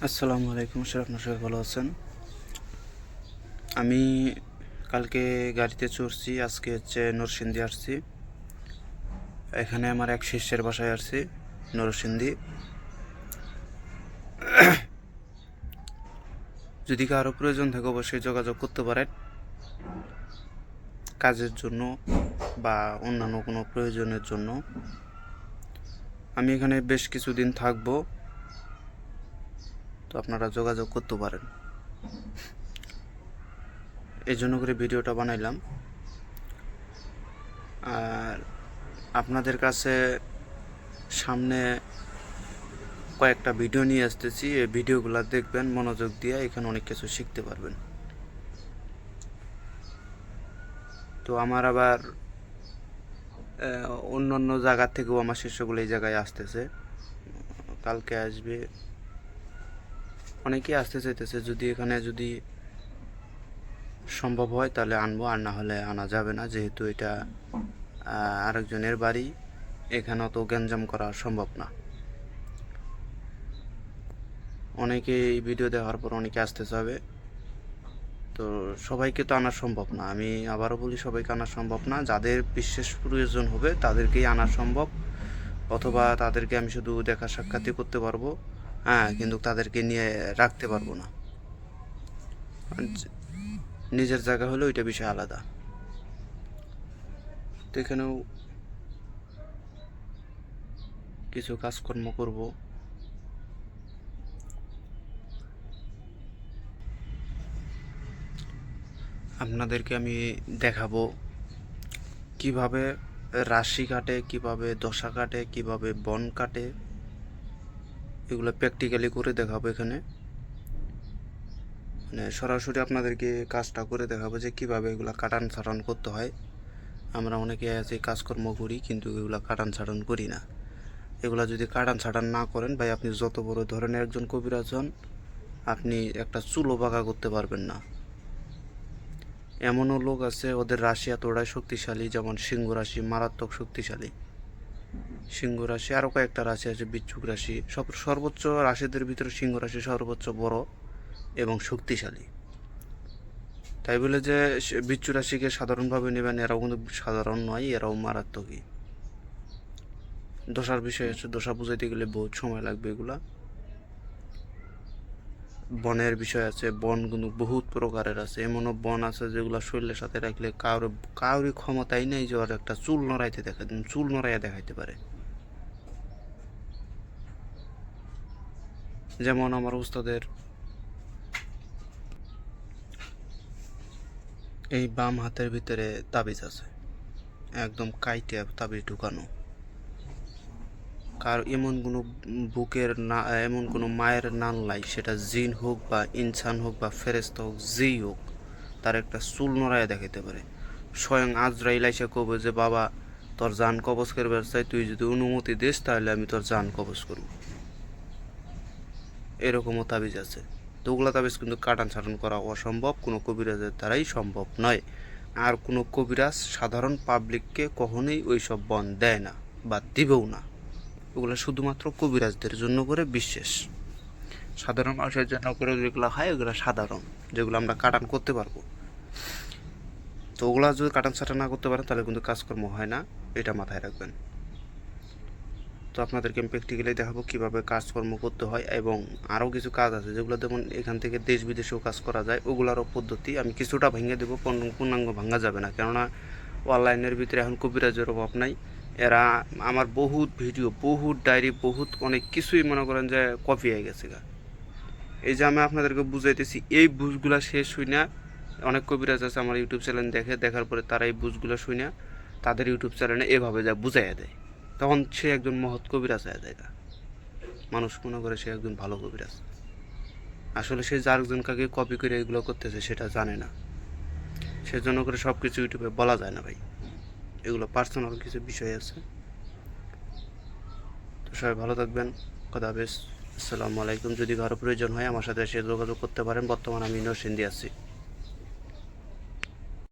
আসসালামু আলাইকুম স্যার, আপনার সবাই ভালো আছেন? আমি কালকে গাড়িতে চড়ছি, আজকে নরসিংদী আসছি। এখানে আমার এক শিষ্যের বাসায় আসছি নরসিংদী। যদি কারো প্রয়োজন থাকে অবশ্যই যোগাযোগ করতে পারেন কাজের জন্য বা অন্যান্য কোনো প্রয়োজনের জন্য। আমি এখানে বেশ কিছুদিন থাকবো, তো আপনারা যোগাযোগ করতে পারেন। এই জন্য করে ভিডিওটা বানাইলাম। আর আপনাদের কাছে সামনে কয়েকটা ভিডিও নিয়ে আসতেছি, এই ভিডিওগুলো দেখবেন মনোযোগ দিয়ে, এখানে অনেক কিছু শিখতে পারবেন। তো আমার আবার অন্য অন্য জায়গার থেকেও আমার শিষ্যগুলো এই জায়গায় আসতেছে, কালকে আসবে, অনেকেই আসতে চাইতেছে। যদি এখানে যদি সম্ভব হয় তাহলে আনবো, আর না হলে আনা যাবে না, যেহেতু এটা আরেকজনের বাড়ি, এখানে অত গ্যাঞ্জাম করা সম্ভব না। অনেকে এই ভিডিও দেখার পর অনেকে আসতে চাবে, তো সবাইকে তো আনা সম্ভব না। আমি আবারও বলি, সবাইকে আনা সম্ভব না। যাদের বিশেষ প্রয়োজন হবে তাদেরকেই আনা সম্ভব, অথবা তাদেরকে আমি শুধু দেখা সাক্ষাৎই করতে পারবো, কিন্তু তাদেরকে নিয়ে রাখতে পারবো না। নিজের জায়গা হলে ওইটা বিষয় আলাদা। তো এখানেও কিছু কাজকর্ম করব। আপনাদেরকে আমি দেখাবো কিভাবে রাশি কাটে, কিভাবে দশা কাটে, কিভাবে বন কাটে, এগুলো প্র্যাকটিক্যালি করে দেখাবো এখানে। মানে সরাসরি আপনাদেরকে কাজটা করে দেখাবো যে কীভাবে এগুলো কাটান ছাটান করতে হয়। আমরা অনেকে আছে কাজকর্ম করি, কিন্তু এগুলো কাটান ছাটান করি না। এগুলা যদি কাটান ছাটান না করেন ভাই, আপনি যত বড় ধরনের একজন কবিরাজ হন, আপনি একটা চুলো বাঁকা করতে পারবেন না। এমনও লোক আছে ওদের রাশি এতটাই শক্তিশালী, যেমন সিংহ রাশি মারাত্মক শক্তিশালী। সিংহ রাশি, আরও কয়েকটা রাশি আছে, বিচ্ছুক রাশি, সর্বোচ্চ রাশিদের ভিতরে সিংহ রাশি সর্বোচ্চ বড় এবং শক্তিশালী। তাই বলে যে বিচ্ছু রাশিকে সাধারণভাবে নেবেন, এরাও কিন্তু সাধারণ নয়, এরাও মারাত্মকই। দশার বিষয় আছে, দশা বুঝাইতে গেলে বহুত সময় লাগবে। এগুলা বনের বিষয় আছে, বন কিন্তু বহুত প্রকারের আছে। এমনও বন আছে যেগুলো শরীরের সাথে রাখলে কারোরই ক্ষমতাই নেই যে ওর একটা চুল নড়াইয়া দেখাইতে পারে। যেমন আমার উস্তাদের এই বাম হাতের ভিতরে তাবিজ আছে, একদম কাইটে তাবিজ ঢুকানো। এমন কোনো বুকের না, এমন কোনো মায়ের নান লাই, সেটা জিন হোক বা ইনসান হোক বা ফেরেস্তা হোক, যেই হোক, তার একটা চুল নড়াইয়া দেখাইতে পারে। স্বয়ং আজরাইল আইসা কবে যে বাবা তোর জান কবজ করবার চাই, তুই যদি অনুমতি দিস তাহলে আমি তোর জান কবজ করব। এরকমও তাবিজ আছে। তো ওগুলা তাবিজ কিন্তু কাটান ছাটান করা অসম্ভব, কোনো কবিরাজের দ্বারাই সম্ভব নয়। আর কোনো কবিরাজ সাধারণ পাবলিককে কখনোই ওই সব বন দেয় না বা দিবেও না। ওগুলো শুধুমাত্র কবিরাজদের জন্য করে বিশেষ, সাধারণ মানুষের জন্য করে যেগুলো হয় ওগুলো সাধারণ, যেগুলো আমরা কাটান করতে পারবো। তো ওগুলো যদি কাটান ছাটা না করতে পারেন তাহলে কিন্তু কাজকর্ম হয় না, এটা মাথায় রাখবেন। তো আপনাদেরকে আমি প্র্যাকটিক্যালি দেখাবো কীভাবে কাজকর্ম করতে হয়, এবং আরও কিছু কাজ আছে যেগুলো যেমন এখান থেকে দেশ বিদেশেও কাজ করা যায়, ওগুলোরও পদ্ধতি আমি কিছুটা ভেঙে দেবো, পূর্ণাঙ্গ ভাঙা যাবে না, কেননা অনলাইনের ভিতরে এখন কবিরাজের অভাব নাই। এরা আমার বহুত ভিডিও, বহুত ডায়েরি, বহুত অনেক কিছুই মনে করেন যে কপি হয়ে গেছে গা। এই যে আমি আপনাদেরকে বুঝাইতেছি, এই বুঝগুলা শেষ হই না। অনেক কবিরাজ আছে আমার ইউটিউব চ্যানেল দেখার পরে তারা এই বুঝগুলো শুই না, তাদের ইউটিউব চ্যানেলে এভাবে যা বুঝাইয়া দেয়, তখন সে একজন মহৎ কবিরাজ হয়ে যায়। মানুষ মনে করে সে একজন ভালো কবিরাজ, আসলে সে যার কাকে কপি করে এগুলো করতেছে সেটা জানে না। সেজন্য করে সব কিছু ইউটিউবে বলা যায় না ভাই, এগুলো পার্সোনাল কিছু বিষয় আছে। তো সবাই ভালো থাকবেন, খোদা হাফেজ, আসসালামু আলাইকুম। যদি কারো প্রয়োজন হয় আমার সাথে এসে যোগাযোগ করতে পারেন। বর্তমানে আমি নরসিংদী আছি।